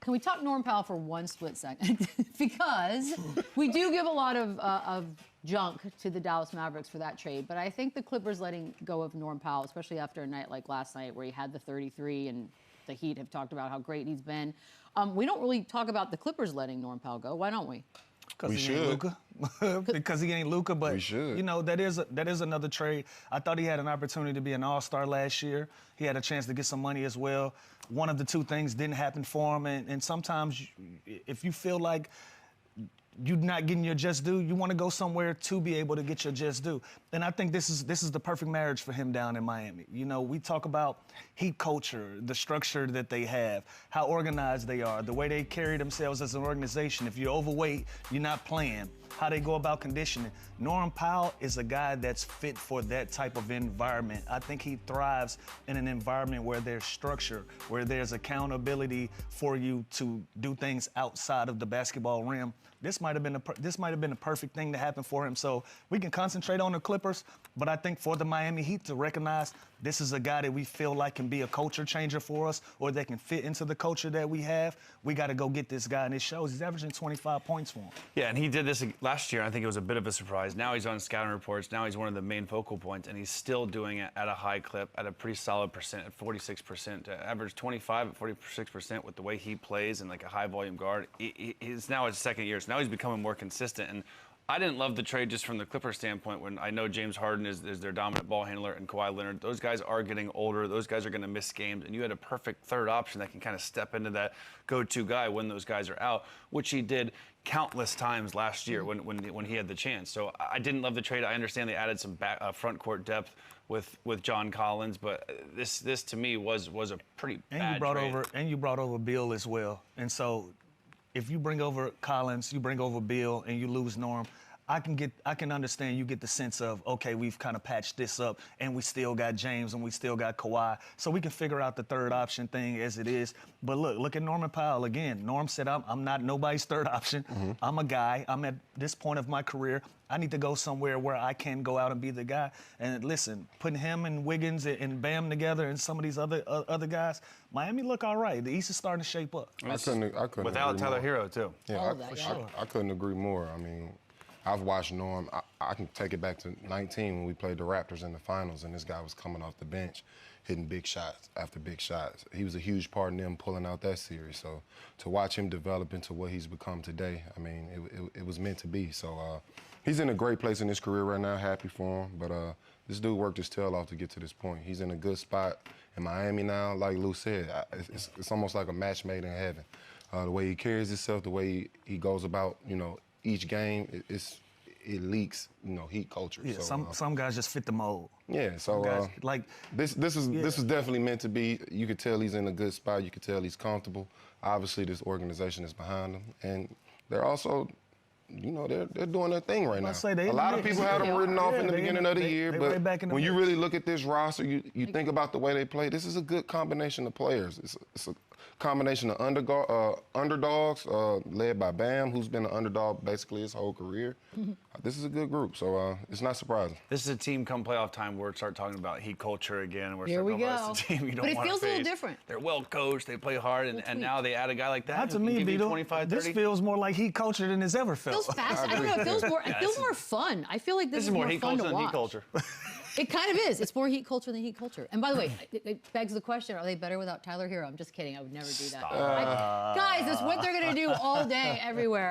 Can we talk Norm Powell for one split second? Because we do give a lot of junk to the Dallas Mavericks for that trade, but I think the Clippers letting go of Norm Powell, especially after a night like last night where he had the 33 and the Heat have talked about how great he's been. We don't really talk about the Clippers letting Norm Powell go. Why don't we? Because he ain't Luka. Because he ain't Luka, but we should. You know, that is another trade. I thought he had an opportunity to be an all-star last year. He had a chance to get some money as well. One of the two things didn't happen for him, and sometimes if you feel like you're not getting your just due, you want to go somewhere to be able to get your just due. And I think this is the perfect marriage for him down in Miami. You know, we talk about Heat culture, the structure that they have, how organized they are, the way they carry themselves as an organization. If you're overweight, you're not playing. How they go about conditioning. Norm Powell is a guy that's fit for that type of environment. I think he thrives in an environment where there's structure, where there's accountability for you to do things outside of the basketball rim. This might have been the perfect thing to happen for him. So we can concentrate on the Clippers, but I think for the Miami Heat to recognize this is a guy that we feel like can be a culture changer for us, or that can fit into the culture that we have, we got to go get this guy. And it shows. He's averaging 25 points for him. Yeah, and he did this last year. I think it was a bit of a surprise. Now he's on scouting reports. Now he's one of the main focal points, and he's still doing it at a high clip, at a pretty solid percent, at 46%. To average 25 at 46% with the way he plays and like a high volume guard. He's now his second year, so now he's becoming more consistent. And I didn't love the trade just from the Clippers standpoint when I know James Harden is their dominant ball handler and Kawhi Leonard. Those guys are getting older. Those guys are going to miss games. And you had a perfect third option that can kind of step into that go-to guy when those guys are out, which he did countless times last year when he had the chance. So I didn't love the trade. I understand they added some front court depth with John Collins, but this to me was a pretty bad trade. And you brought over Beal as well. And so if you bring over Collins, you bring over Beal, and you lose Norm, I can understand. You get the sense of, okay, we've kind of patched this up, and we still got James and we still got Kawhi, so we can figure out the third option thing as it is. But look at Norman Powell again. Norm said, I'm not nobody's third option. Mm-hmm. I'm a guy. I'm at this point of my career. I need to go somewhere where I can go out and be the guy. And listen, putting him and Wiggins and Bam together and some of these other guys, Miami look all right. The East is starting to shape up. I couldn't without Tyler Hero too. Yeah, I couldn't agree more. I mean, I've watched Norm. I can take it back to 19 when we played the Raptors in the finals, and this guy was coming off the bench, hitting big shots after big shots. He was a huge part in them pulling out that series. So to watch him develop into what he's become today, I mean, it was meant to be. So he's in a great place in his career right now, happy for him. But this dude worked his tail off to get to this point. He's in a good spot in Miami now. Like Lou said, it's almost like a match made in heaven. The way he carries himself, the way he goes about, you know, each game, it leaks, you know, Heat culture. Yeah, so, some guys just fit the mold. Yeah, so guys, like this was definitely meant to be. You could tell he's in a good spot. You could tell he's comfortable. Obviously, this organization is behind him, and they're also, you know, they're doing their thing right now. A lot of people had them written off in the beginning of the year, but when you really look at this roster, you think about the way they play. This is a good combination of players. It's a combination of underdogs, led by Bam, who's been an underdog basically his whole career. Mm-hmm. This is a good group, so it's not surprising. This is a team come playoff time where we start talking about Heat culture again, and we're Here starting we to go. it's a team you don't but it want feels to face. a little different. They're well coached, they play hard, and now they add a guy like that. Not to me, Beadle. 25, this feels more like Heat culture than it's ever It felt. feels fast. I don't know. It feels more. It feels more fun. I feel like this is more more Heat fun culture to than watch. Heat culture. It kind of is. It's more Heat culture than Heat culture. And by the way, it begs the question: are they better without Tyler Hero? I'm just kidding. I would never do that. Guys, that's what they're gonna do all day, everywhere.